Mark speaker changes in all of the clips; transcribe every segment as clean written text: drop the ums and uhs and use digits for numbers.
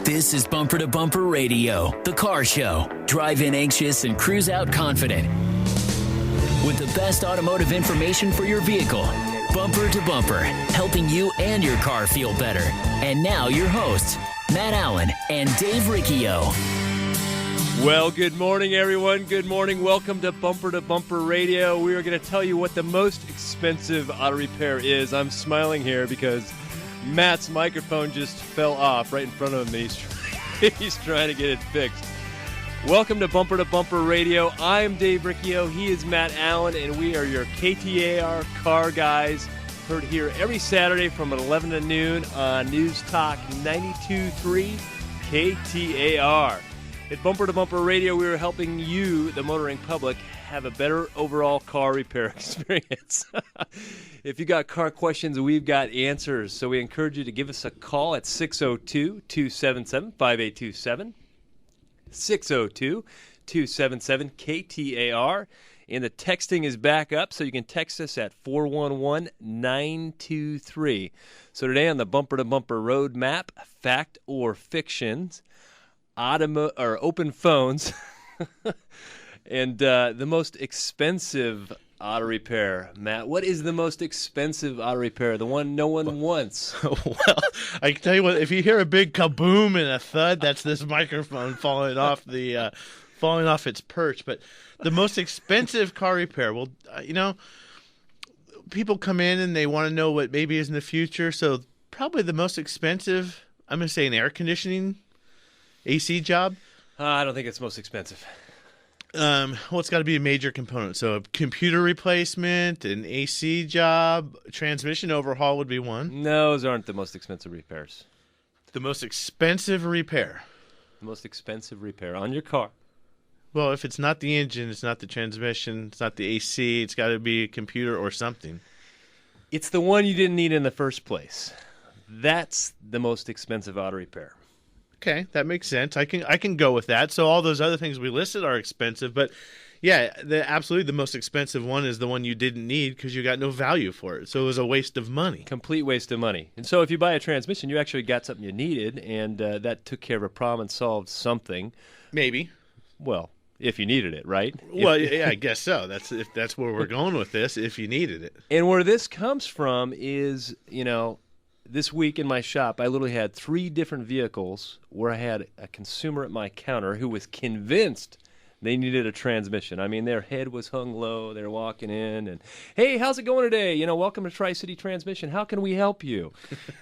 Speaker 1: This is Bumper to Bumper Radio, the car show. Drive in anxious and cruise out confident. With the best automotive information for your vehicle. Bumper to Bumper, helping you and your car feel better. And now your hosts, Matt Allen and Dave Riccio.
Speaker 2: Well, good morning, everyone. Good morning. Welcome to Bumper Radio. We are going to tell you what the most expensive auto repair is. I'm smiling here because Matt's microphone just fell off right in front of him. He's trying to get it fixed. Welcome to Bumper Radio. I'm Dave Riccio. He is Matt Allen, and we are your KTAR car guys. Heard here every Saturday from 11 to noon on News Talk 92.3 KTAR. At Bumper to Bumper Radio, we are helping you, the motoring public, have a better overall car repair experience. If you got car questions, we've got answers. So we encourage you to give us a call at 602-277-5827. 602-277-KTAR. And the texting is back up, so you can text us at 411-923. So today on the Bumper to Bumper Roadmap, fact or fictions, open phones, and the most expensive auto repair. Matt, what is the most expensive auto repair? The one no one wants.
Speaker 3: Well, I can tell you what. If you hear a big kaboom and a thud, that's this microphone falling off its perch. But the most expensive car repair. Well, people come in and they want to know what maybe is in the future. So probably the most expensive, I'm going to say, an air conditioning AC job.
Speaker 2: I don't think it's most expensive.
Speaker 3: Well, it's got to be a major component. So a computer replacement, an AC job, transmission overhaul would be one.
Speaker 2: No, those aren't the most expensive repairs.
Speaker 3: The most expensive repair.
Speaker 2: The most expensive repair on your car.
Speaker 3: Well, if it's not the engine, it's not the transmission, it's not the AC, it's got to be a computer or something.
Speaker 2: It's the one you didn't need in the first place. That's the most expensive auto repair.
Speaker 3: Okay, that makes sense. I can go with that. So all those other things we listed are expensive, but yeah, absolutely the most expensive one is the one you didn't need because you got no value for it. So it was a waste of money.
Speaker 2: Complete waste of money. And so if you buy a transmission, you actually got something you needed, and that took care of a problem and solved something.
Speaker 3: Maybe.
Speaker 2: Well, if you needed it, right?
Speaker 3: Well, yeah, I guess so. That's where we're going with this, if you needed it.
Speaker 2: And where this comes from is, this week in my shop, I literally had 3 different vehicles where I had a consumer at my counter who was convinced they needed a transmission. I mean, their head was hung low. They're walking in and, hey, how's it going today? Welcome to Tri-City Transmission. How can we help you?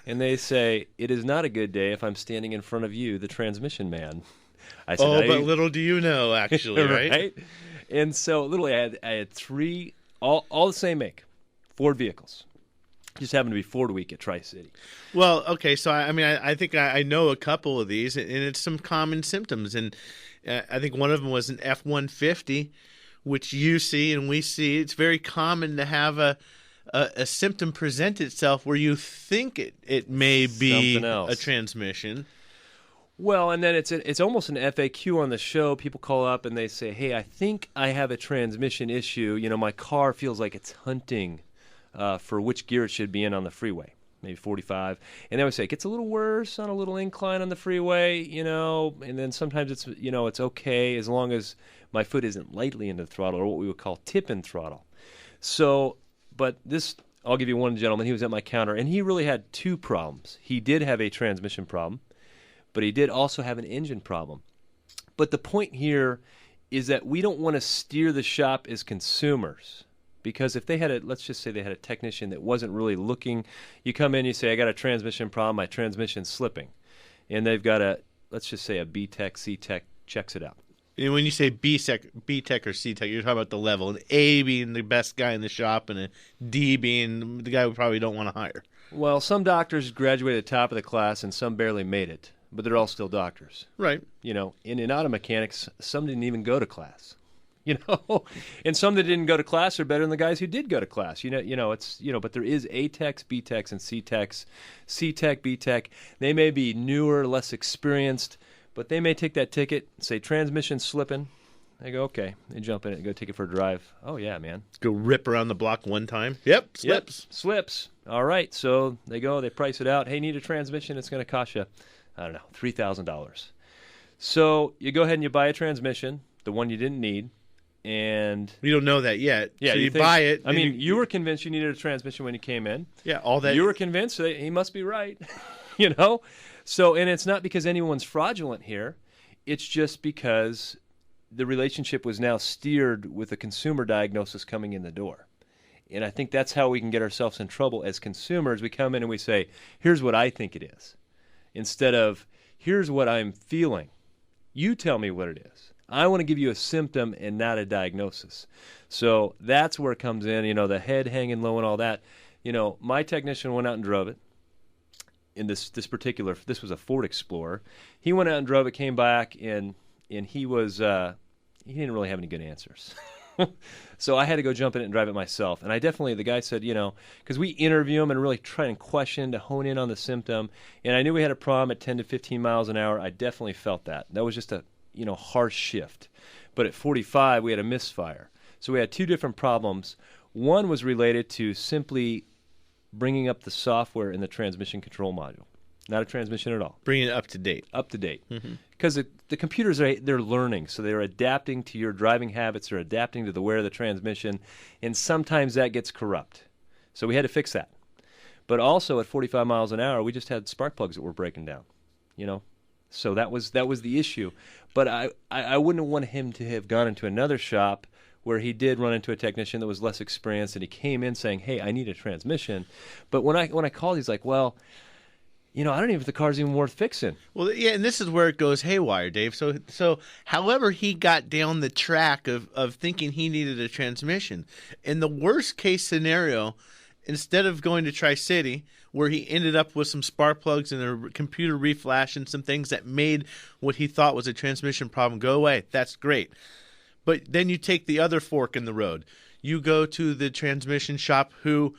Speaker 2: And they say, it is not a good day if I'm standing in front of you, the transmission man. I said,
Speaker 3: but little do you know, actually, right?
Speaker 2: Right? And so literally I had 3, all the same make, Ford vehicles. Just happened to be Ford Week at Tri-City.
Speaker 3: Well, okay, so I think I know a couple of these, and it's some common symptoms. And I think one of them was an F-150, which you see and we see. It's very common to have a symptom present itself where you think it may be a transmission.
Speaker 2: Well, and then it's almost an FAQ on the show. People call up and they say, hey, I think I have a transmission issue. My car feels like it's hunting for which gear it should be in on the freeway, maybe 45. And they would say it gets a little worse on a little incline on the freeway, and then sometimes it's, it's okay as long as my foot isn't lightly into the throttle, or what we would call tip-in throttle. So, but this, I'll give you one gentleman, he was at my counter, and he really had 2 problems. He did have a transmission problem, but he did also have an engine problem. But the point here is that we don't want to steer the shop as consumers. Because if they had let's just say they had a technician that wasn't really looking, you come in, you say, I got a transmission problem, my transmission's slipping. And they've got let's just say a B-Tech, C-Tech checks it out.
Speaker 3: And when you say B-Tech or C-Tech, you're talking about the level. An A being the best guy in the shop and a D being the guy we probably don't want to hire.
Speaker 2: Well, some doctors graduated at the top of the class and some barely made it, but they're all still doctors.
Speaker 3: Right.
Speaker 2: In auto mechanics, some didn't even go to class. And some that didn't go to class are better than the guys who did go to class. But there is A-Techs, B-Techs, and C-Techs. C-Tech, B-Tech, they may be newer, less experienced, but they may take that ticket, say transmission slipping. They go, okay. They jump in it and go take it for a drive. Oh, yeah, man.
Speaker 3: Go rip around the block one time. Yep, slips.
Speaker 2: Yep, slips. All right, so they go, they price it out. Hey, need a transmission, it's going to cost you I don't know, $3,000. So you go ahead and you buy a transmission, the one you didn't need, and
Speaker 3: You don't know that yet.
Speaker 2: yeah,
Speaker 3: so you
Speaker 2: think-
Speaker 3: buy it.
Speaker 2: I mean, you were convinced you needed a transmission when you came in.
Speaker 3: yeah, all that.
Speaker 2: You were convinced that he must be right, you know? So, and it's not because anyone's fraudulent here. It's just because the relationship was now steered with a consumer diagnosis coming in the door. And I think that's how we can get ourselves in trouble as consumers. We come in and we say, here's what I think it is, instead of, here's what I'm feeling. You tell me what it is. I want to give you a symptom and not a diagnosis. So that's where it comes in, the head hanging low and all that. My technician went out and drove it. In this was a Ford Explorer. He went out and drove it, came back, and he was he didn't really have any good answers. So I had to go jump in it and drive it myself. And the guy said, because we interview him and really try and question to hone in on the symptom. And I knew we had a problem at 10 to 15 miles an hour. I definitely felt that. That was just a, harsh shift. But at 45, we had a misfire. So we had two different problems. One was related to simply bringing up the software in the transmission control module. Not a transmission at all.
Speaker 3: Bringing it up to date.
Speaker 2: Up to date. Because the computers, they're learning, so they're adapting to your driving habits, they're adapting to the wear of the transmission, and sometimes that gets corrupt. So we had to fix that. But also at 45 miles an hour, we just had spark plugs that were breaking down, So that was the issue. But I wouldn't want him to have gone into another shop where he did run into a technician that was less experienced, and he came in saying, hey, I need a transmission. But when I called, he's like, well, I don't even know if the car's even worth fixing.
Speaker 3: Well, yeah, and this is where it goes haywire, Dave. So however he got down the track of thinking he needed a transmission, in the worst case scenario, instead of going to Tri-City, where he ended up with some spark plugs and a computer reflash and some things that made what he thought was a transmission problem go away. That's great. But then you take the other fork in the road. You go to the transmission shop who...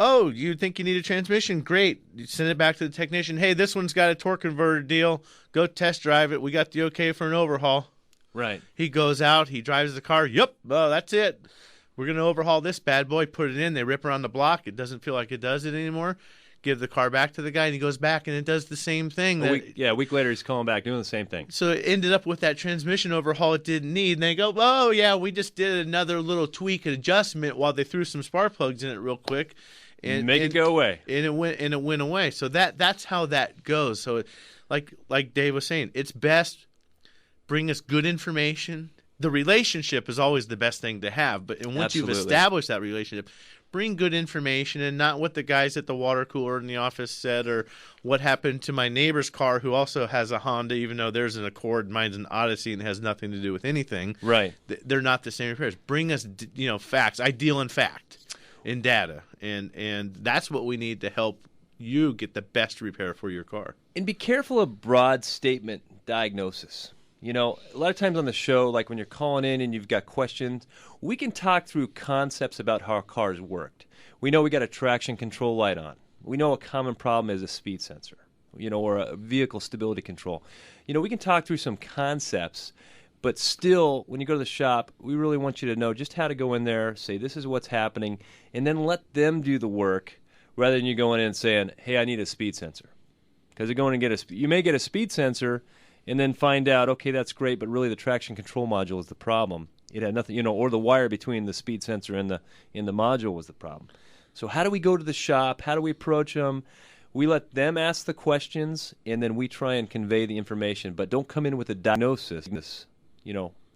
Speaker 3: Oh, you think you need a transmission? Great. You send it back to the technician. Hey, this one's got a torque converter deal. Go test drive it. We got the okay for an overhaul.
Speaker 2: Right.
Speaker 3: He goes out. He drives the car. Yep. Oh, that's it. We're going to overhaul this bad boy. Put it in. They rip around the block. It doesn't feel like it does it anymore. Give the car back to the guy, and he goes back, and it does the same thing.
Speaker 2: A week later, he's calling back, doing the same thing.
Speaker 3: So it ended up with that transmission overhaul it didn't need. And they go, oh, yeah, we just did another little tweak and adjustment while they threw some spark plugs in it real quick.
Speaker 2: And make it go away.
Speaker 3: And it went away. So that's how that goes. So like Dave was saying, it's best bring us good information. The relationship is always the best thing to have, but once
Speaker 2: Absolutely.
Speaker 3: you've established that relationship, bring good information and not what the guys at the water cooler in the office said or what happened to my neighbor's car who also has a Honda, even though there's an Accord, mine's an Odyssey and has nothing to do with anything.
Speaker 2: Right.
Speaker 3: They're not the same repairs. Bring us facts. I deal in fact. In data, and that's what we need to help you get the best repair for your car.
Speaker 2: And be careful of broad statement diagnosis. A lot of times on the show, like when you're calling in and you've got questions, we can talk through concepts about how cars worked. We know we got a traction control light on. We know a common problem is a speed sensor, or a vehicle stability control. We can talk through some concepts. But still, when you go to the shop, we really want you to know just how to go in there, say this is what's happening, and then let them do the work rather than you going in and saying, hey, I need a speed sensor. Because you're going to you may get a speed sensor and then find out, okay, that's great, but really the traction control module is the problem. It had nothing, or the wire between the speed sensor and the module was the problem. So how do we go to the shop? How do we approach them? We let them ask the questions, and then we try and convey the information, but don't come in with a diagnosis.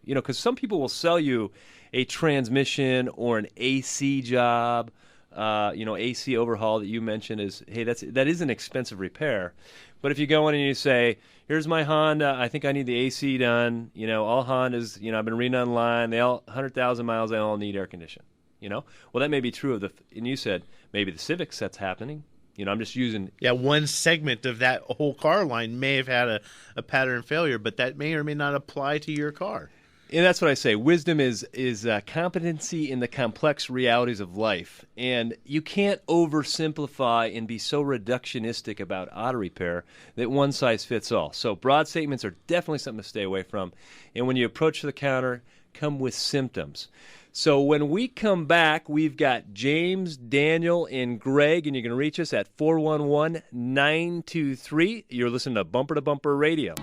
Speaker 2: Because some people will sell you a transmission or an AC job, AC overhaul that you mentioned is, hey, that is an expensive repair. But if you go in and you say, here's my Honda, I think I need the AC done, all Hondas, I've been reading online, they all 100,000 miles, they all need air conditioning, Well, that may be true and you said maybe the Civics that's happening. I'm just using...
Speaker 3: Yeah, one segment of that whole car line may have had a pattern failure, but that may or may not apply to your car.
Speaker 2: And that's what I say. Wisdom is competency in the complex realities of life. And you can't oversimplify and be so reductionistic about auto repair that one size fits all. So broad statements are definitely something to stay away from. And when you approach the counter, come with symptoms. So when we come back, we've got James, Daniel, and Greg, and you can reach us at 411-923. You're listening to Bumper Radio.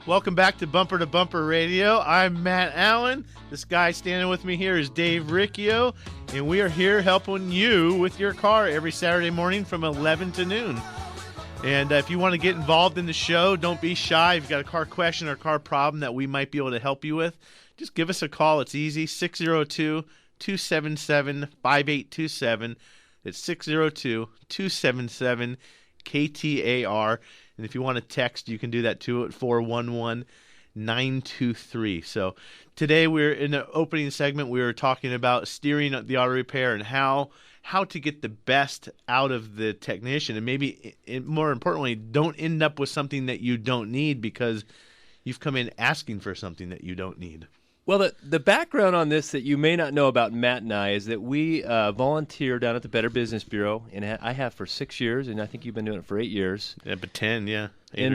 Speaker 3: Welcome back to Bumper Radio. I'm Matt Allen. This guy standing with me here is Dave Riccio, and we are here helping you with your car every Saturday morning from 11 to noon. And if you want to get involved in the show, don't be shy. If you've got a car question or a car problem that we might be able to help you with, just give us a call. It's easy, 602-277-5827. It's 602-277-KTAR. And if you want to text, you can do that too at 411-923. So today we're in the opening segment. We were talking about steering the auto repair and how to get the best out of the technician. And maybe more importantly, don't end up with something that you don't need because you've come in asking for something that you don't need.
Speaker 2: Well, the background on this that you may not know about Matt and I is that we volunteer down at the Better Business Bureau, and I have for 6 years, and I think you've been doing it for 8 years.
Speaker 3: Yeah, but 10, yeah. 8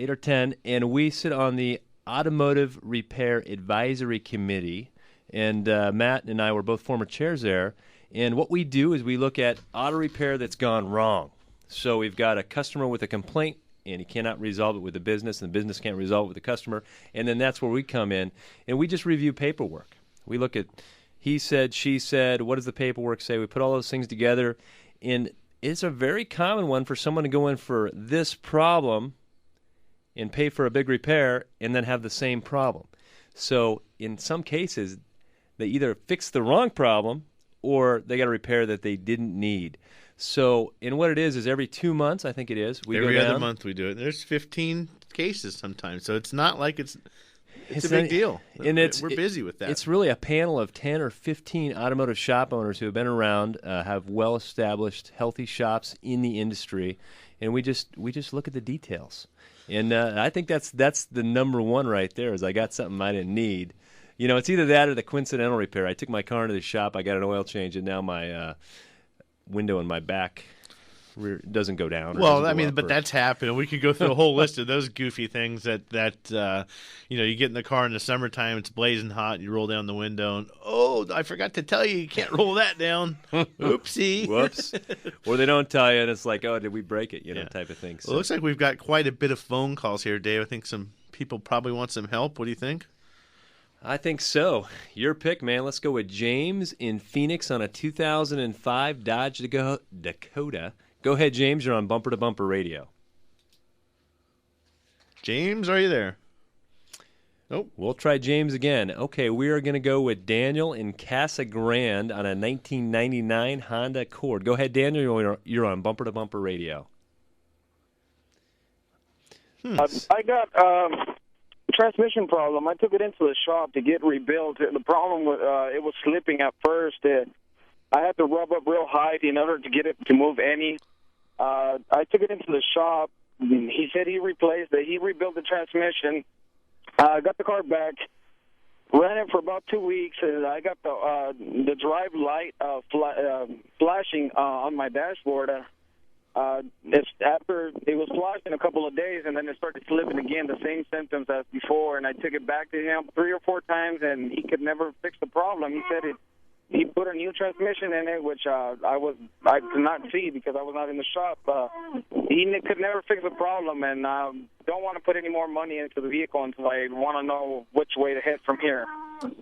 Speaker 2: or 10. And we sit on the Automotive Repair Advisory Committee, and Matt and I were both former chairs there. And what we do is we look at auto repair that's gone wrong. So we've got a customer with a complaint, and he cannot resolve it with the business, and the business can't resolve it with the customer, and then that's where we come in, and we just review paperwork. We look at he said, she said, what does the paperwork say? We put all those things together, and it's a very common one for someone to go in for this problem and pay for a big repair and then have the same problem. So in some cases, they either fix the wrong problem or they got a repair that they didn't need. So, and what it is every 2 months, I think it is.
Speaker 3: Every other month we do it. There's 15 cases sometimes, so it's not like it's a big deal.
Speaker 2: And
Speaker 3: we're busy with that.
Speaker 2: It's really a panel of 10 or 15 automotive shop owners who have been around, have well-established, healthy shops in the industry, and we just look at the details. And I think that's the number one right there. Is I got something I didn't need. You know, it's either that or the coincidental repair. I took my car into the shop, I got an oil change, and now my window in my back rear doesn't go down.
Speaker 3: Well, I mean, but that's happened. We could go through a whole list of those goofy things that you get in the car in the summertime, it's blazing hot, and you roll down the window, and I forgot to tell you can't roll that down. Oopsie.
Speaker 2: Whoops. Or they don't tell you, and it's like, did we break it? Type of thing. So.
Speaker 3: Well, it looks like we've got quite a bit of phone calls here, Dave. I think some people probably want some help. What do you think?
Speaker 2: I think so. Your pick, man. Let's go with James in Phoenix on a 2005 Dodge Dakota. Go ahead, James. You're on Bumper to Bumper Radio.
Speaker 3: James, are you there? Nope.
Speaker 2: We'll try James again. Okay, we are going to go with Daniel in Casa Grande on a 1999 Honda Accord. Go ahead, Daniel. You're on Bumper to Bumper Radio.
Speaker 4: I got transmission problem. I took it into the shop to get rebuilt. The problem was it was slipping at first. I had to rub up real high in order to get it to move any. I took it into the shop. He said he replaced it. He rebuilt the transmission. Got the car back. Ran it for about 2 weeks. And I got the drive light flashing on my dashboard. After it was flashed in a couple of days, and then it started slipping again, the same symptoms as before. And I took it back to him 3 or 4 times, and he could never fix the problem. He said he put a new transmission in it, which I could not see because I was not in the shop. He could never fix the problem, and don't want to put any more money into the vehicle until I want to know which way to head from here.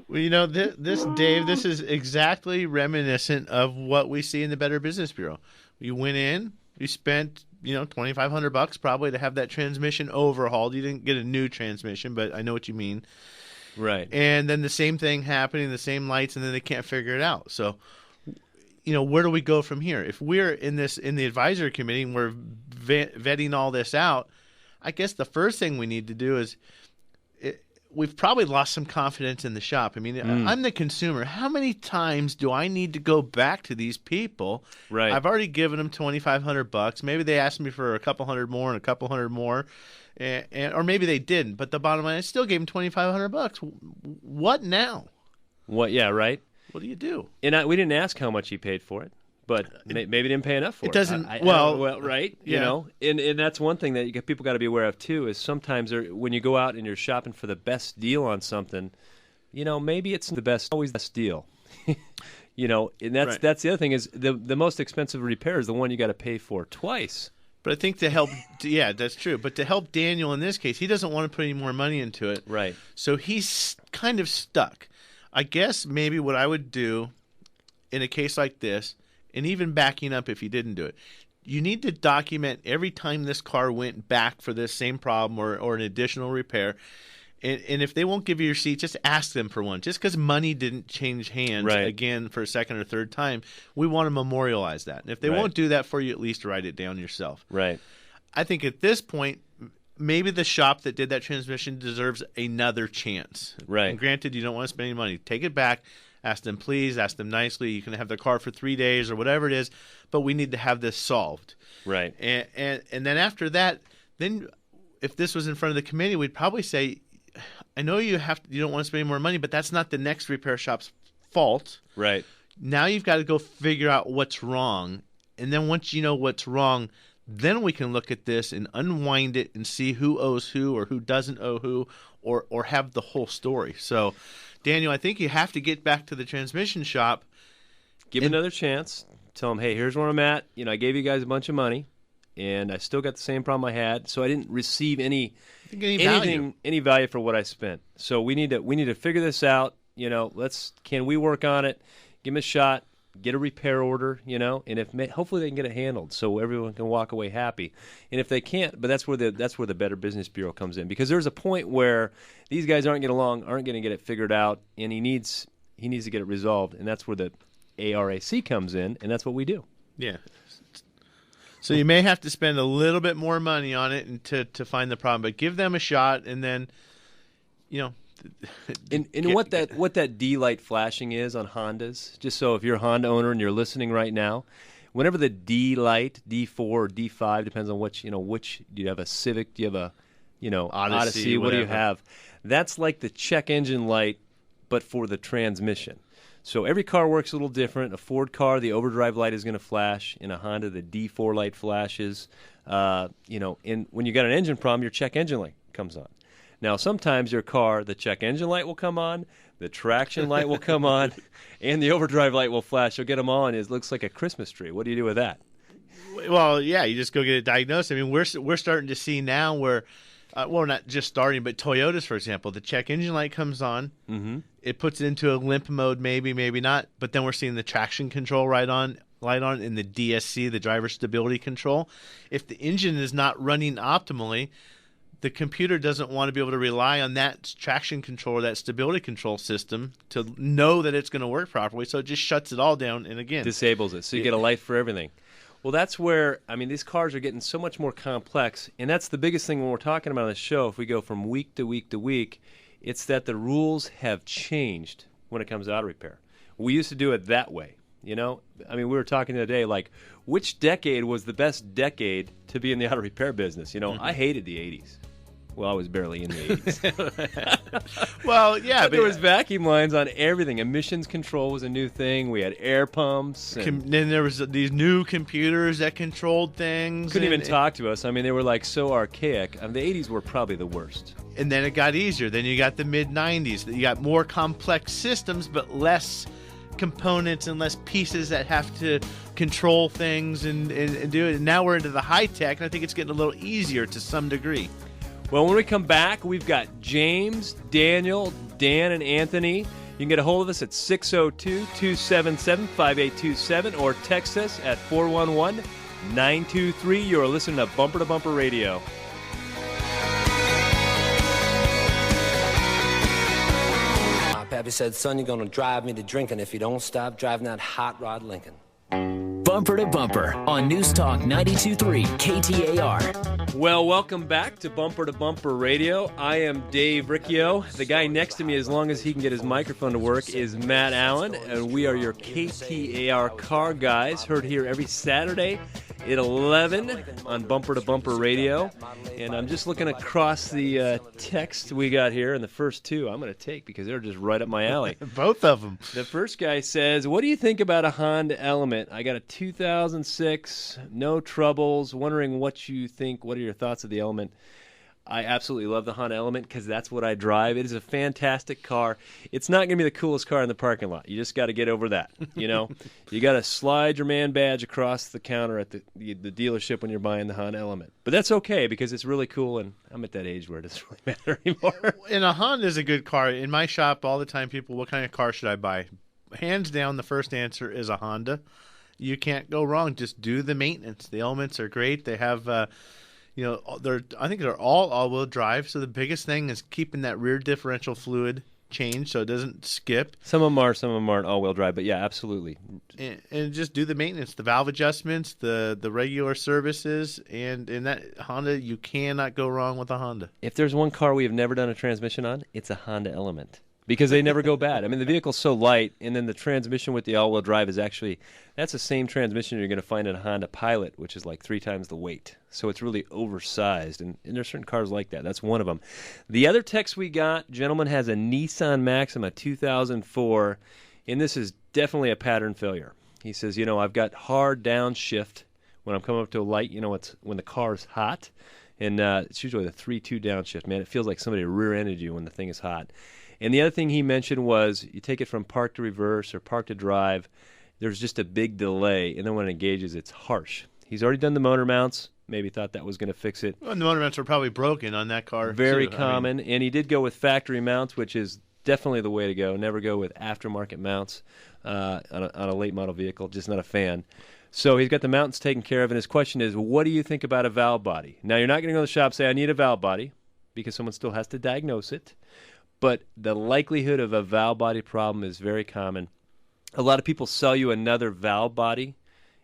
Speaker 3: Well, this Dave, this is exactly reminiscent of what we see in the Better Business Bureau. You went in. You spent, $2,500 probably to have that transmission overhauled. You didn't get a new transmission, but I know what you mean.
Speaker 2: Right.
Speaker 3: And then the same thing happening, the same lights, and then they can't figure it out. So, where do we go from here? If we're in the advisory committee and we're vetting all this out, I guess the first thing we need to do is we've probably lost some confidence in the shop. I mean, I'm the consumer. How many times do I need to go back to these people?
Speaker 2: Right.
Speaker 3: I've already given them $2,500. Maybe they asked me for a couple hundred more and a couple hundred more, or maybe they didn't. But the bottom line, I still gave them $2,500. What now?
Speaker 2: What? Yeah, right.
Speaker 3: What do you do?
Speaker 2: And we didn't ask how much he paid for it. But maybe didn't pay enough for it.
Speaker 3: It doesn't.
Speaker 2: Right?
Speaker 3: Yeah.
Speaker 2: And that's one thing that people got to be aware of too. Is sometimes when you go out and you're shopping for the best deal on something, maybe it's the best, always the best deal. And that's the other thing is the most expensive repair is the one you got to pay for twice.
Speaker 3: But I think to help, yeah, that's true. But to help Daniel in this case, he doesn't want to put any more money into it.
Speaker 2: Right.
Speaker 3: So he's kind of stuck. I guess maybe what I would do in a case like this, and even backing up if you didn't do it, you need to document every time this car went back for this same problem or an additional repair. And if they won't give you your receipt, just ask them for one. Just because money didn't change hands again for a second or third time, we want to memorialize that. And if they won't do that for you, at least write it down yourself.
Speaker 2: Right.
Speaker 3: I think at this point, maybe the shop that did that transmission deserves another chance.
Speaker 2: Right.
Speaker 3: And granted, you don't want to spend any money. Take it back. Ask them, please. Ask them nicely. You can have their car for 3 days or whatever it is, but we need to have this solved.
Speaker 2: Right.
Speaker 3: And then after that, then if this was in front of the committee, we'd probably say, I know you don't want to spend any more money, but that's not the next repair shop's fault.
Speaker 2: Right.
Speaker 3: Now you've got to go figure out what's wrong. And then once you know what's wrong, then we can look at this and unwind it and see who owes who or who doesn't owe who or have the whole story. So, Daniel, I think you have to get back to the transmission shop.
Speaker 2: Give another chance. Tell them, hey, here's where I'm at. I gave you guys a bunch of money, and I still got the same problem I had, so I didn't receive any value for what I spent. So we need to figure this out. Can we work on it? Give them a shot. Get a repair order. And hopefully they can get it handled so everyone can walk away happy. And if they can't, but that's where the Better Business Bureau comes in, because there's a point where these guys aren't going to get it figured out, and he needs to get it resolved, and that's where the ARAC comes in, and that's what we do.
Speaker 3: Yeah. So you may have to spend a little bit more money on it and to find the problem, but give them a shot, and then,
Speaker 2: And what that D light flashing is on Hondas, just so if you're a Honda owner and you're listening right now, whenever the D light, D4 or D5, depends on which do you have a Civic, do you have a Odyssey, what do you have? That's like the check engine light, but for the transmission. So every car works a little different. A Ford car, the overdrive light is going to flash. In a Honda, the D4 light flashes. And when you got an engine problem, your check engine light comes on. Now, sometimes your car, the check engine light will come on, the traction light will come on, and the overdrive light will flash. You'll get them on. It looks like a Christmas tree. What do you do with that?
Speaker 3: Well, yeah, you just go get it diagnosed. I mean, we're starting to see now where, not just starting, but Toyotas, for example, the check engine light comes on. Mm-hmm. It puts it into a limp mode, maybe not. But then we're seeing the traction control light on in the DSC, the driver stability control. If the engine is not running optimally, the computer doesn't want to be able to rely on that traction control or that stability control system to know that it's going to work properly. So it just shuts it all down and, again,
Speaker 2: disables it. So you get a light for everything. Well, that's where, these cars are getting so much more complex. And that's the biggest thing when we're talking about on the show. If we go from week to week to week, it's that the rules have changed when it comes to auto repair. We used to do it that way. We were talking the other day, like, which decade was the best decade to be in the auto repair business? I hated the 80s. Well, I was barely in the 80s.
Speaker 3: Well, yeah.
Speaker 2: But there was vacuum lines on everything. Emissions control was a new thing. We had air pumps.
Speaker 3: Then there was these new computers that controlled things.
Speaker 2: Couldn't even talk to us. They were like so archaic. The 80s were probably the worst.
Speaker 3: And then it got easier. Then you got the mid-90s. You got more complex systems, but less components and less pieces that have to control things and do it. And now we're into the high tech, and I think it's getting a little easier to some degree.
Speaker 2: Well, when we come back, we've got James, Daniel, Dan, and Anthony. You can get a hold of us at 602-277-5827 or text us at 411-923. You're listening to Bumper to Bumper Radio.
Speaker 5: Pappy said, son, you're going to drive me to drinking if you don't stop driving that hot rod Lincoln.
Speaker 1: Bumper to Bumper on News Talk 92.3 KTAR.
Speaker 2: Well, welcome back to Bumper Radio. I am Dave Riccio. The guy next to me, as long as he can get his microphone to work, is Matt Allen, and we are your KTAR car guys, heard here every Saturday at 11 on Bumper to Bumper Radio. And I'm just looking across the text we got here, and the first two I'm going to take because they're just right up my alley.
Speaker 3: Both of them.
Speaker 2: The first guy says, what do you think about a Honda Element? I got a 2006, no troubles, wondering what you think. What are your thoughts of the Element? I absolutely love the Honda Element because that's what I drive. It is a fantastic car. It's not going to be the coolest car in the parking lot. You just got to get over that. You got to slide your man badge across the counter at the dealership when you're buying the Honda Element. But that's okay because it's really cool, and I'm at that age where it doesn't really matter anymore.
Speaker 3: And a Honda is a good car. In my shop, all the time, people, what kind of car should I buy? Hands down, the first answer is a Honda. You can't go wrong. Just do the maintenance. The Elements are great. They have I think they're all all-wheel drive. So the biggest thing is keeping that rear differential fluid changed so it doesn't skip.
Speaker 2: Some of them aren't all-wheel drive, but yeah, absolutely.
Speaker 3: And just do the maintenance, the valve adjustments, the regular services, and in that Honda, you cannot go wrong with a Honda.
Speaker 2: If there's one car we have never done a transmission on, it's a Honda Element. Because they never go bad. I mean, the vehicle's so light, and then the transmission with the all-wheel drive is actually, that's the same transmission you're going to find in a Honda Pilot, which is like 3 times the weight. So it's really oversized, and there's certain cars like that. That's one of them. The other text we got, gentleman has a Nissan Maxima 2004, and this is definitely a pattern failure. He says, I've got hard downshift when I'm coming up to a light, it's when the car's hot, and it's usually the 3-2 downshift. Man, it feels like somebody rear-ended you when the thing is hot. And the other thing he mentioned was you take it from park to reverse or park to drive, there's just a big delay, and then when it engages, it's harsh. He's already done the motor mounts. Maybe thought that was going to fix it.
Speaker 3: Well, and the motor mounts are probably broken on that car.
Speaker 2: Very
Speaker 3: too.
Speaker 2: common. And he did go with factory mounts, which is definitely the way to go. Never go with aftermarket mounts on a late model vehicle. Just not a fan. So he's got the mounts taken care of, and his question is, what do you think about a valve body? Now, you're not going to go to the shop and say, I need a valve body, because someone still has to diagnose it. But the likelihood of a valve body problem is very common. A lot of people sell you another valve body,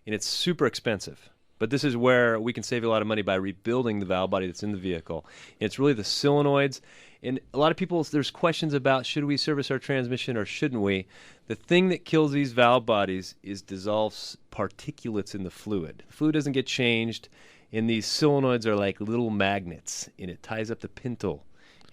Speaker 2: and it's super expensive. But this is where we can save you a lot of money by rebuilding the valve body that's in the vehicle. And it's really the solenoids. And a lot of people, there's questions about should we service our transmission or shouldn't we? The thing that kills these valve bodies is dissolved particulates in the fluid. The fluid doesn't get changed, and these solenoids are like little magnets, and it ties up the pintle.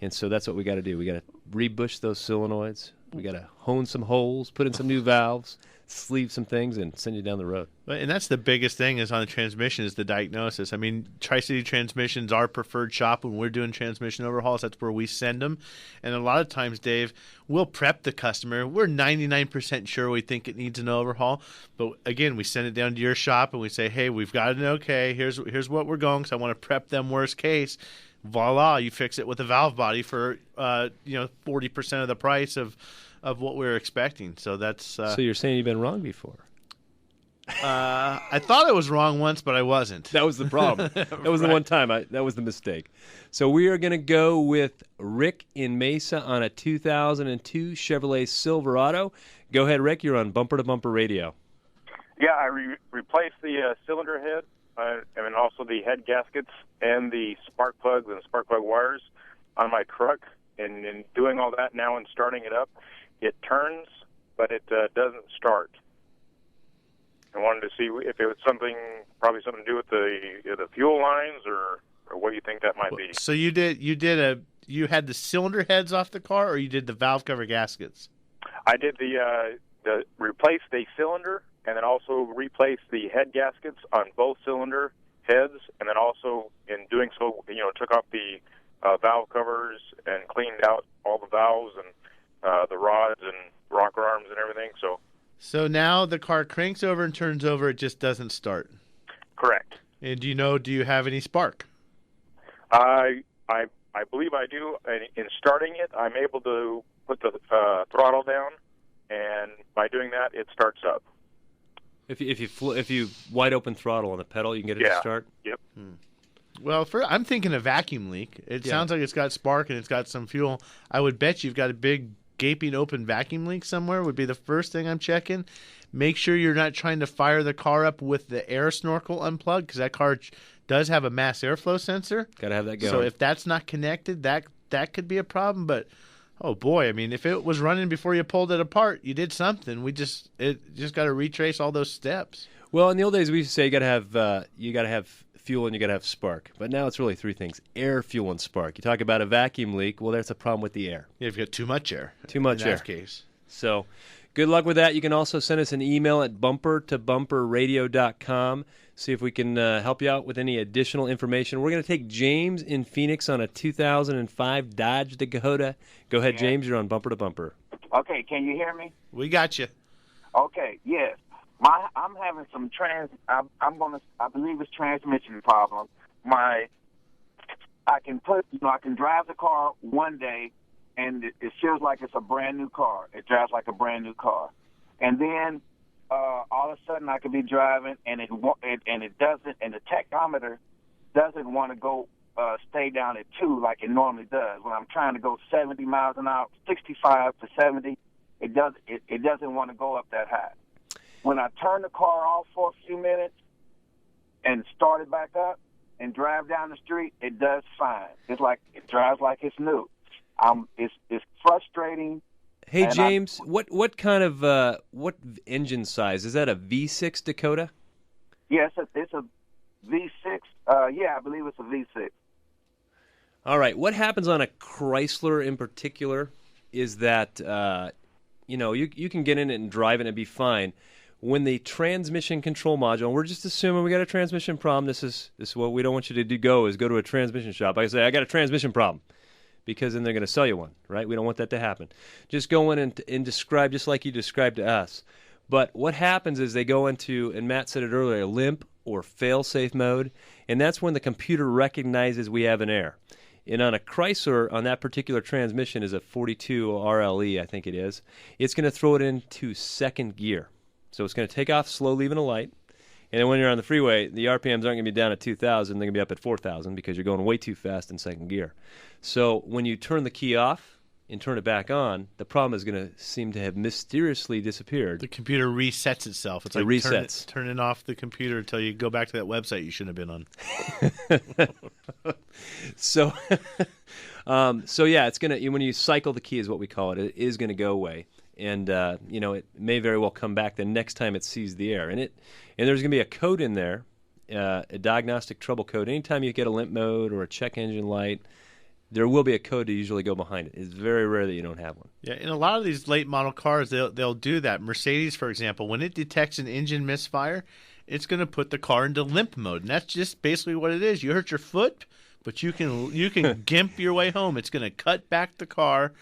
Speaker 2: And so that's what we got to do. We got to rebush those solenoids. We got to hone some holes, put in some new valves, sleeve some things, and send you down the road.
Speaker 3: And that's the biggest thing is on the transmission is the diagnosis. I mean, Tri-City Transmission's our preferred shop when we're doing transmission overhauls. That's where we send them. And a lot of times, Dave, we'll prep the customer. We're 99% sure we think it needs an overhaul. But, again, we send it down to your shop, and we say, hey, we've got an okay. Here's what we're going because I want to prep them worst case. Voila, you fix it with a valve body for 40% of the price of what we were expecting. So that's
Speaker 2: so you're saying you've been wrong before?
Speaker 3: I thought I was wrong once, but I wasn't.
Speaker 2: That was the problem. That was the one time. That was the mistake. So we are going to go with Rick in Mesa on a 2002 Chevrolet Silverado. Go ahead, Rick. You're on Bumper to Bumper Radio.
Speaker 6: Yeah, I replaced the cylinder head. And also the head gaskets and the spark plugs and spark plug wires on my truck. And in doing all that now and starting it up, it turns, but it doesn't start. I wanted to see if it was probably something to do with the fuel lines or what do you think that might be?
Speaker 3: So you had the cylinder heads off the car, or you did the valve cover gaskets?
Speaker 6: I did the replace the cylinder. And then also replace the head gaskets on both cylinder heads, and then also in doing so, took off the valve covers and cleaned out all the valves and the rods and rocker arms and everything.
Speaker 3: So now the car cranks over and turns over; it just doesn't start.
Speaker 6: Correct.
Speaker 3: And do you have any spark?
Speaker 6: I believe I do. And in starting it, I'm able to put the throttle down, and by doing that, it starts up.
Speaker 2: If you wide open throttle on the pedal, you can get it to start.
Speaker 6: Yep.
Speaker 3: Well, I'm thinking a vacuum leak. It sounds like it's got spark and it's got some fuel. I would bet you've got a big gaping open vacuum leak somewhere. Would be the first thing I'm checking. Make sure you're not trying to fire the car up with the air snorkel unplugged because that car does have a mass airflow sensor.
Speaker 2: Got to have that going.
Speaker 3: So if that's not connected, that could be a problem. But oh boy, I mean, if it was running before you pulled it apart, you did something. It just got to retrace all those steps.
Speaker 2: Well, in the old days, we used to say you got to have fuel and you got to have spark. But now it's really three things: air, fuel, and spark. You talk about a vacuum leak. Well, there's a problem with the air.
Speaker 3: Yeah, you've got too much air.
Speaker 2: Too much
Speaker 3: in
Speaker 2: air.
Speaker 3: that case.
Speaker 2: So, good luck with that. You can also send us an email at bumpertobumperradio.com. see if we can help you out with any additional information. We're going to take James in Phoenix on a 2005 Dodge Dakota. Go ahead, James. You're on Bumper to Bumper.
Speaker 7: Okay, can you hear me?
Speaker 3: We got you.
Speaker 7: Okay, yes. I'm having some I believe it's transmission problem. I can drive the car one day, and it feels like it's a brand new car. It drives like a brand new car, and then all of a sudden I could be driving, and it doesn't, and the tachometer doesn't want to go stay down at 2 like it normally does. When I'm trying to go 70 miles an hour, 65 to 70, it doesn't want to go up that high. When I turn the car off for a few minutes and start it back up and drive down the street, it does fine. It drives like it's new. It's frustrating.
Speaker 2: Hey, James, what kind of what engine size is that? A V6 Dakota?
Speaker 7: Yes, it's a V6. I believe it's a V6.
Speaker 2: All right. What happens on a Chrysler in particular is that you can get in it and drive it and it'd be fine. When the transmission control module, and we're just assuming we got a transmission problem. This is what we don't want you to do. Go to a transmission shop. I say I got a transmission problem, because then they're going to sell you one, right? We don't want that to happen. Just go in and describe just like you described to us. But what happens is they go into, and Matt said it earlier, limp or fail-safe mode, and that's when the computer recognizes we have an error. And on a Chrysler, on that particular transmission is a 42 RLE, I think it is. It's going to throw it into second gear. So it's going to take off slow, leaving a light. And then when you're on the freeway, the RPMs aren't going to be down at 2,000. They're going to be up at 4,000 because you're going way too fast in second gear. So when you turn the key off and turn it back on, the problem is going to seem to have mysteriously disappeared.
Speaker 3: The computer resets itself. It's
Speaker 2: like resets.
Speaker 3: Turning off the computer until you go back to that website you shouldn't have been on.
Speaker 2: So yeah, it's going to, when you cycle the key is what we call it, it is going to go away. And it may very well come back the next time it sees the error. And there's going to be a code in there, a diagnostic trouble code. Anytime you get a limp mode or a check engine light, there will be a code to usually go behind it. It's very rare that you don't have one.
Speaker 3: Yeah, in a lot of these late model cars, they'll do that. Mercedes, for example, when it detects an engine misfire, it's going to put the car into limp mode, and that's just basically what it is. You hurt your foot, but you can gimp your way home. It's going to cut back the car.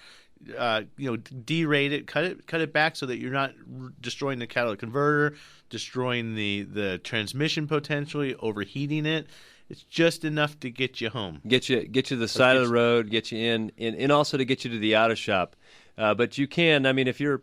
Speaker 3: Derate it, cut it back so that you're not destroying the catalytic converter, destroying the transmission potentially, overheating it. It's just enough to get you home.
Speaker 2: Get you to the side of the road, get you in, and also to get you to the auto shop. But you can, if you're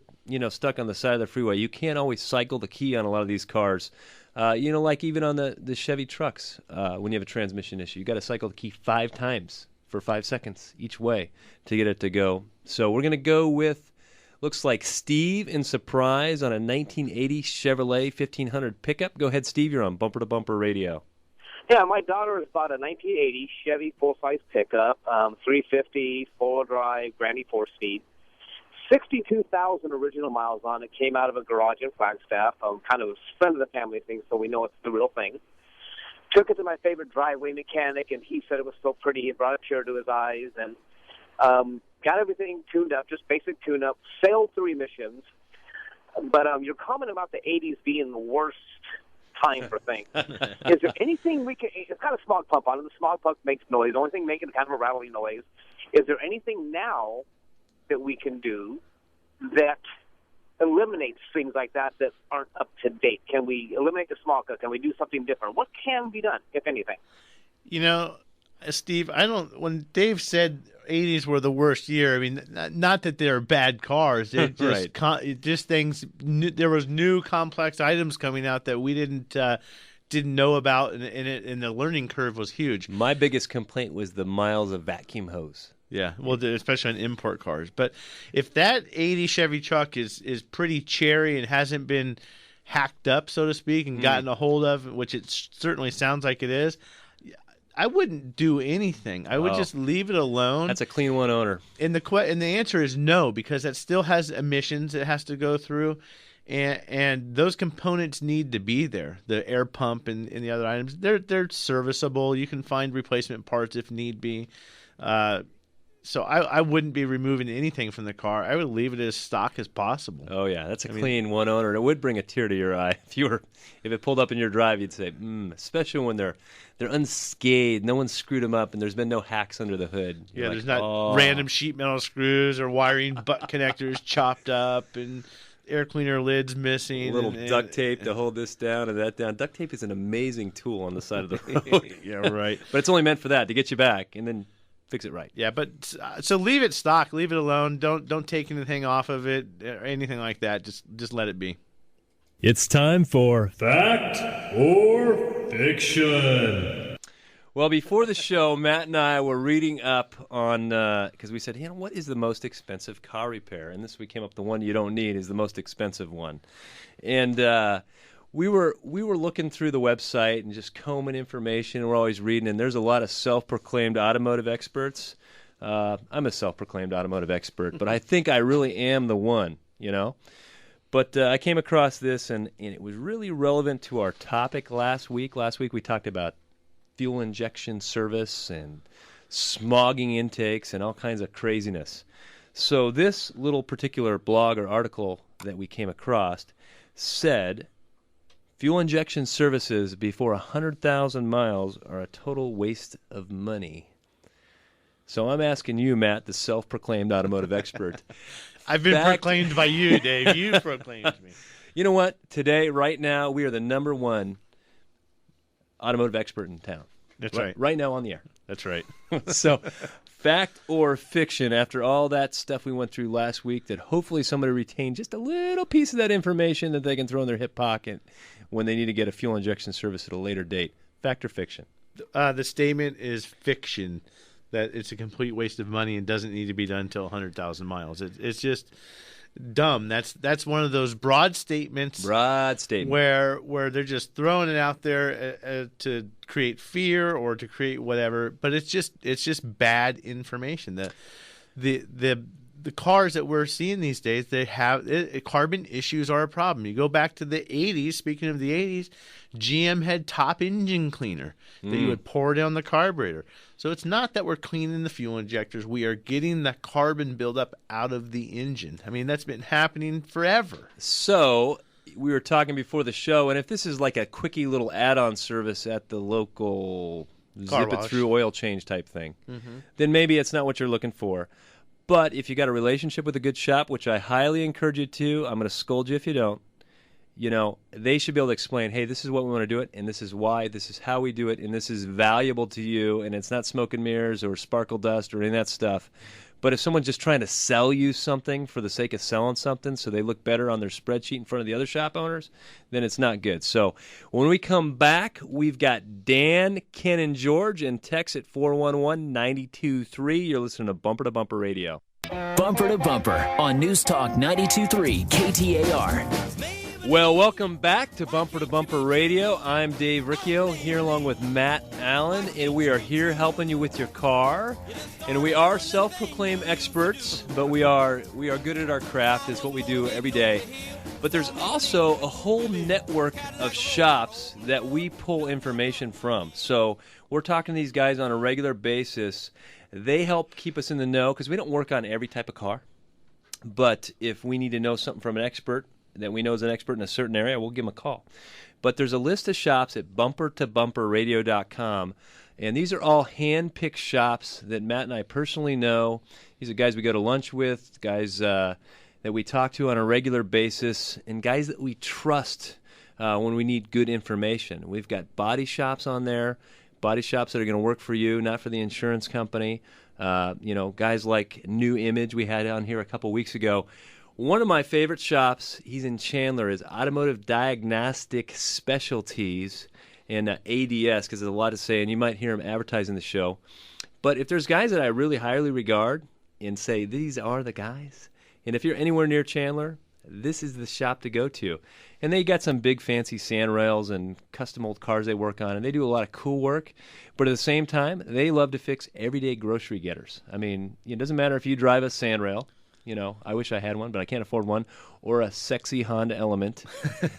Speaker 2: stuck on the side of the freeway, you can't always cycle the key on a lot of these cars. Like even on the Chevy trucks, when you have a transmission issue, you got to cycle the key 5 times for 5 seconds each way to get it to go. So we're going to go with, looks like Steve in Surprise on a 1980 Chevrolet 1500 pickup. Go ahead, Steve. You're on Bumper to Bumper Radio.
Speaker 8: Yeah, my daughter has bought a 1980 Chevy full-size pickup, 350, four-wheel drive, Granny 4-speed. 62,000 original miles on it. Came out of a garage in Flagstaff. Kind of a friend of the family thing, so we know it's the real thing. Took it to my favorite driveway mechanic, and he said it was so pretty. He brought a tear to his eyes, and got everything tuned up, just basic tune-up, sailed through emissions. But your comment about the 80s being the worst time for things. Is there anything we can... It's got a smog pump on it. The smog pump makes noise. The only thing making kind of a rattling noise. Is there anything now that we can do that eliminates things like that aren't up to date? Can we eliminate the smog? Can we do something different? What can be done, if anything?
Speaker 3: Steve, when Dave said 80s were the worst year, not that they're bad cars. They're just,
Speaker 2: right.
Speaker 3: Just things. There was new complex items coming out that we didn't know about, and the learning curve was huge.
Speaker 2: My biggest complaint was the miles of vacuum hose.
Speaker 3: Yeah, well, especially on import cars. But if that 80 Chevy truck is pretty cherry and hasn't been hacked up, so to speak, and gotten a hold of, which it certainly sounds like it is, I wouldn't do anything. I would just leave it alone.
Speaker 2: That's a clean one owner.
Speaker 3: And the answer is no, because that still has emissions it has to go through, and those components need to be there. The air pump and the other items, they're serviceable. You can find replacement parts if need be. So I wouldn't be removing anything from the car. I would leave it as stock as possible.
Speaker 2: Oh yeah, that's a clean one owner. It would bring a tear to your eye if it pulled up in your drive. You'd say, especially when they're unscathed, no one screwed them up, and there's been no hacks under the hood. You're
Speaker 3: there's
Speaker 2: like,
Speaker 3: not random sheet metal screws or wiring butt connectors chopped up and air cleaner lids missing.
Speaker 2: A little duct tape to hold this down and that down. Duct tape is an amazing tool on the side of the road.
Speaker 3: Yeah, right.
Speaker 2: But it's only meant for that, to get you back, and then fix it right.
Speaker 3: Yeah, but so leave it stock, leave it alone. Don't take anything off of it or anything like that. Just let it be.
Speaker 9: It's time for Fact or Fiction.
Speaker 2: Well, before the show, Matt and I were reading up on because we said, what is the most expensive car repair? And this we came up the one you don't need is the most expensive one, and we were looking through the website and just combing information. And we're always reading, and there's a lot of self-proclaimed automotive experts. I'm a self-proclaimed automotive expert, but I think I really am the one, But I came across this, and it was really relevant to our topic last week. Last week we talked about fuel injection service and smogging intakes and all kinds of craziness. So this little particular blog or article that we came across said fuel injection services before 100,000 miles are a total waste of money. So I'm asking you, Matt, the self-proclaimed automotive expert.
Speaker 3: I've been proclaimed by you, Dave. You proclaimed me.
Speaker 2: You know what? Today, right now, we are the number one automotive expert in town.
Speaker 3: That's right.
Speaker 2: Right now on the air.
Speaker 3: That's right.
Speaker 2: So, fact or fiction, after all that stuff we went through last week, that hopefully somebody retained just a little piece of that information that they can throw in their hip pocket when they need to get a fuel injection service at a later date. Fact or fiction?
Speaker 3: The statement is fiction, that it's a complete waste of money and doesn't need to be done until 100,000 miles. It's just dumb. That's one of those broad statements. Where they're just throwing it out there to create fear or to create whatever. But it's just bad information. The cars that we're seeing these days, they have carbon issues are a problem. You go back to the 80s. Speaking of the 80s, GM had top engine cleaner that you would pour down the carburetor. So it's not that we're cleaning the fuel injectors. We are getting the carbon buildup out of the engine. I mean, that's been happening forever.
Speaker 2: So we were talking before the show, and if this is like a quickie little add-on service at the local zip-it-through oil change type thing, then maybe it's not what you're looking for. But if you got a relationship with a good shop, which I highly encourage you to, I'm going to scold you if you don't, they should be able to explain, hey, this is what we want to do it, and this is why, this is how we do it, and this is valuable to you, and it's not smoke and mirrors or sparkle dust or any of that stuff. But if someone's just trying to sell you something for the sake of selling something so they look better on their spreadsheet in front of the other shop owners, then it's not good. So when we come back, we've got Dan, Ken, and George, and text at 411-923. You're listening to Bumper to Bumper Radio.
Speaker 1: Bumper to Bumper on News Talk 92.3 KTAR.
Speaker 2: Well, welcome back to Bumper Radio. I'm Dave Riccio here along with Matt Allen, and we are here helping you with your car. And we are self-proclaimed experts, but we are good at our craft. It's what we do every day. But there's also a whole network of shops that we pull information from. So we're talking to these guys on a regular basis. They help keep us in the know because we don't work on every type of car. But if we need to know something from an expert that we know is an expert in a certain area, we'll give them a call. But there's a list of shops at bumpertobumperradio.com, and these are all hand-picked shops that Matt and I personally know. These are guys we go to lunch with, guys that we talk to on a regular basis, and guys that we trust when we need good information. We've got body shops on there, body shops that are going to work for you, not for the insurance company. Guys like New Image we had on here a couple weeks ago. One of my favorite shops, he's in Chandler, is Automotive Diagnostic Specialties and ADS, because there's a lot to say, and you might hear him advertising the show. But if there's guys that I really highly regard and say, these are the guys, and if you're anywhere near Chandler, this is the shop to go to. And they got some big fancy sand rails and custom old cars they work on, and they do a lot of cool work. But at the same time, they love to fix everyday grocery getters. I mean, it doesn't matter if you drive a sand rail. You know, I wish I had one, but I can't afford one. Or a sexy Honda Element.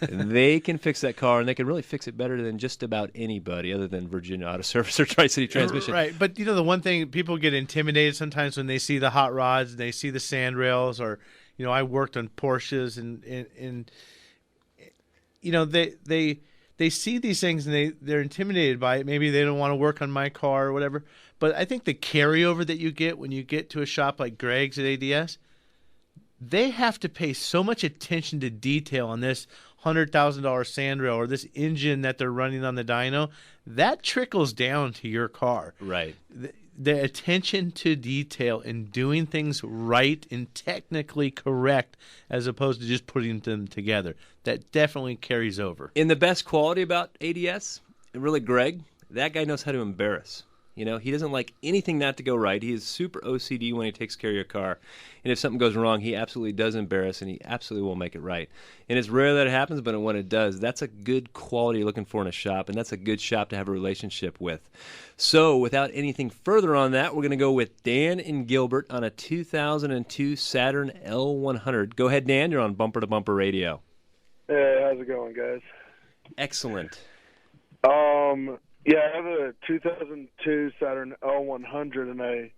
Speaker 2: They can fix that car, and they can really fix it better than just about anybody other than Virginia Auto Service or Tri-City Transmission.
Speaker 3: Right, but the one thing, people get intimidated sometimes when they see the hot rods, and they see the sand rails, or I worked on Porsches, and they see these things and they're intimidated by it. Maybe they don't want to work on my car or whatever. But I think the carryover that you get when you get to a shop like Greg's at ADS, they have to pay so much attention to detail on this $100,000 sand rail or this engine that they're running on the dyno. That trickles down to your car.
Speaker 2: Right.
Speaker 3: The attention to detail and doing things right and technically correct as opposed to just putting them together. That definitely carries over.
Speaker 2: And the best quality about ADS, really Greg, that guy knows how to embarrass. He doesn't like anything not to go right. He is super OCD when he takes care of your car. And if something goes wrong, he absolutely does embarrass, and he absolutely will make it right. And it's rare that it happens, but when it does, that's a good quality you're looking for in a shop, and that's a good shop to have a relationship with. So without anything further on that, we're going to go with Dan and Gilbert on a 2002 Saturn L100. Go ahead, Dan. You're on Bumper to Bumper Radio.
Speaker 10: Hey, how's it going, guys?
Speaker 2: Excellent.
Speaker 10: Yeah, I have a 2002 Saturn L100, and I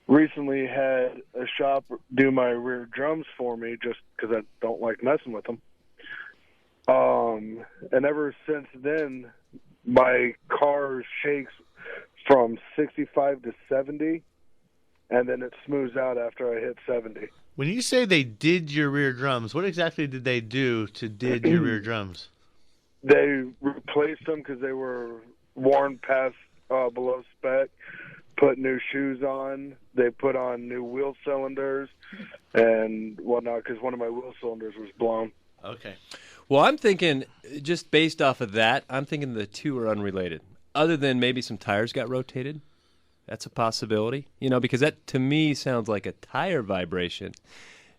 Speaker 10: recently had a shop do my rear drums for me just because I don't like messing with them. And ever since then, my car shakes from 65 to 70, and then it smooths out after I hit 70.
Speaker 3: When you say they did your rear drums, what exactly did they do to did your rear drums?
Speaker 10: They replaced them because they were worn past below spec, put new shoes on. They put on new wheel cylinders and whatnot because one of my wheel cylinders was blown.
Speaker 3: Okay.
Speaker 2: Well, I'm thinking, just based off of that, I'm thinking the two are unrelated. Other than maybe some tires got rotated. That's a possibility. Because that, to me, sounds like a tire vibration.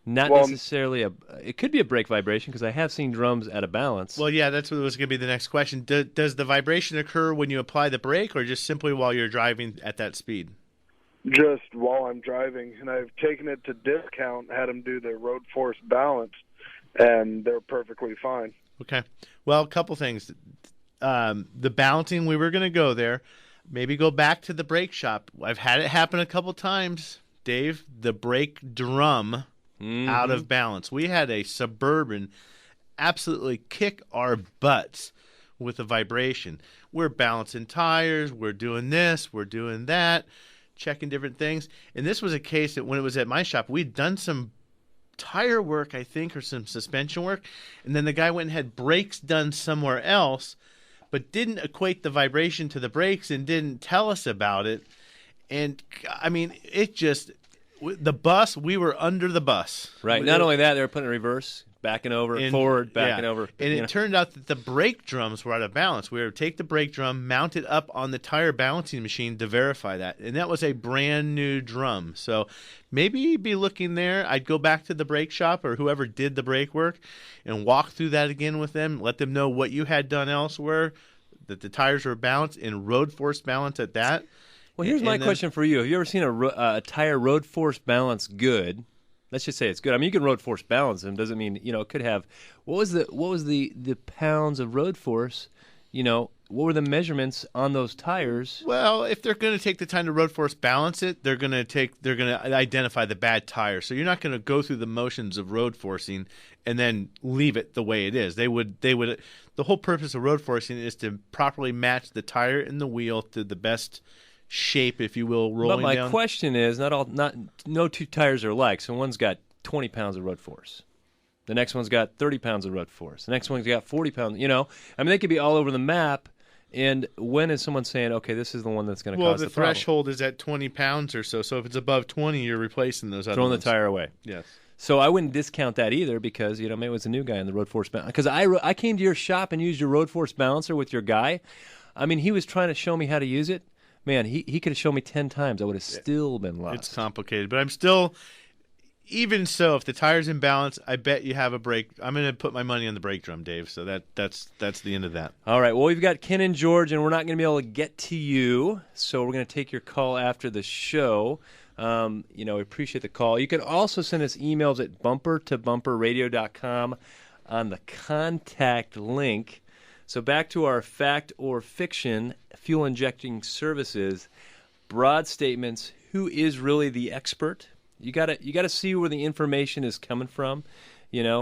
Speaker 2: Not necessarily it could be a brake vibration because I have seen drums out of balance.
Speaker 3: Well, yeah, that's what was going to be the next question. Does the vibration occur when you apply the brake or just simply while you're driving at that speed?
Speaker 10: Just while I'm driving. And I've taken it to discount, had them do the road force balance, and they're perfectly fine.
Speaker 3: Okay. Well, a couple things. The balancing, we were going to go there. Maybe go back to the brake shop. I've had it happen a couple times, Dave. The brake drum... out of balance. We had a Suburban absolutely kick our butts with the vibration. We're balancing tires, we're doing this, we're doing that, checking different things. And this was a case that when it was at my shop, we'd done some tire work, I think, or some suspension work, and then the guy went and had brakes done somewhere else, but didn't equate the vibration to the brakes and didn't tell us about it. And, I mean, it just... The bus, we were under the bus.
Speaker 2: Right. Not only that, they were putting it in reverse, backing over, forward, backing over.
Speaker 3: And it turned out that the brake drums were out of balance. We would take the brake drum, mount it up on the tire balancing machine to verify that. And that was a brand new drum. So maybe be looking there. I'd go back to the brake shop or whoever did the brake work and walk through that again with them. Let them know what you had done elsewhere, that the tires were balanced and road force balance at that.
Speaker 2: Well, here's my question for you. Have you ever seen a tire road force balance good? Let's just say it's good. I mean, you can road force balance them. Doesn't mean, it could have. What was the pounds of road force? What were the measurements on those tires?
Speaker 3: Well, if they're going to take the time to road force balance it, they're going to identify the bad tire. So you're not going to go through the motions of road forcing and then leave it the way it is. They would. The whole purpose of road forcing is to properly match the tire and the wheel to the best shape, if you will, rolling down.
Speaker 2: But my question is, no two tires are alike. So one's got 20 pounds of road force. The next one's got 30 pounds of road force. The next one's got 40 pounds. I mean, they could be all over the map. And when is someone saying, okay, this is the one that's going to cause the problem?
Speaker 3: Well, the threshold is at 20 pounds or so. So if it's above 20, you're replacing those other
Speaker 2: ones.
Speaker 3: Throwing
Speaker 2: the tire away.
Speaker 3: Yes.
Speaker 2: So I wouldn't discount that either because, maybe it was a new guy in the road force balance. Because I came to your shop and used your road force balancer with your guy. I mean, he was trying to show me how to use it. Man, he could have shown me 10 times. I would have still been lost.
Speaker 3: It's complicated, but I'm still, even so, if the tire's in balance, I bet you have a brake. I'm going to put my money on the brake drum, Dave. So that's the end of that.
Speaker 2: All right. Well, we've got Ken and George, and we're not going to be able to get to you. So we're going to take your call after the show. We appreciate the call. You can also send us emails at bumpertobumperradio.com on the contact link. So back to our fact or fiction, fuel injecting services, broad statements. Who is really the expert? You gotta see where the information is coming from.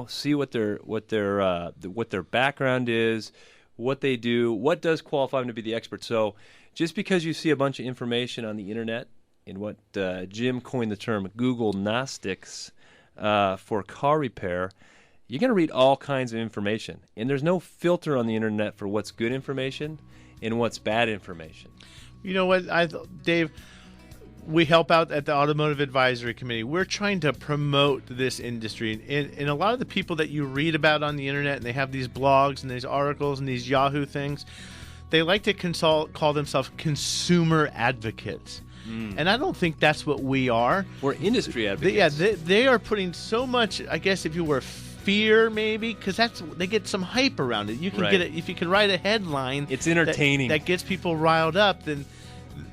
Speaker 2: See what their background is, what they do, what does qualify them to be the expert. So just because you see a bunch of information on the internet in what Jim coined the term Google Gnostics for car repair, you're going to read all kinds of information. And there's no filter on the internet for what's good information and what's bad information.
Speaker 3: You know what, Dave? We help out at the Automotive Advisory Committee. We're trying to promote this industry. And a lot of the people that you read about on the internet, and they have these blogs and these articles and these Yahoo things, they like to call themselves consumer advocates. And I don't think that's what we are.
Speaker 2: We're industry advocates.
Speaker 3: They are putting so much, I guess, if you were fear, maybe, because they get some hype around it. You can get it if you can write a headline.
Speaker 2: It's entertaining.
Speaker 3: That gets people riled up. Then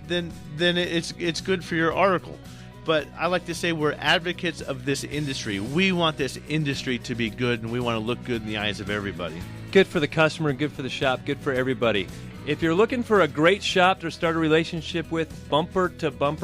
Speaker 3: it's good for your article. But I like to say we're advocates of this industry. We want this industry to be good, and we want to look good in the eyes of everybody.
Speaker 2: Good for the customer, good for the shop, good for everybody. If you're looking for a great shop to start a relationship with, Bumper to Bumper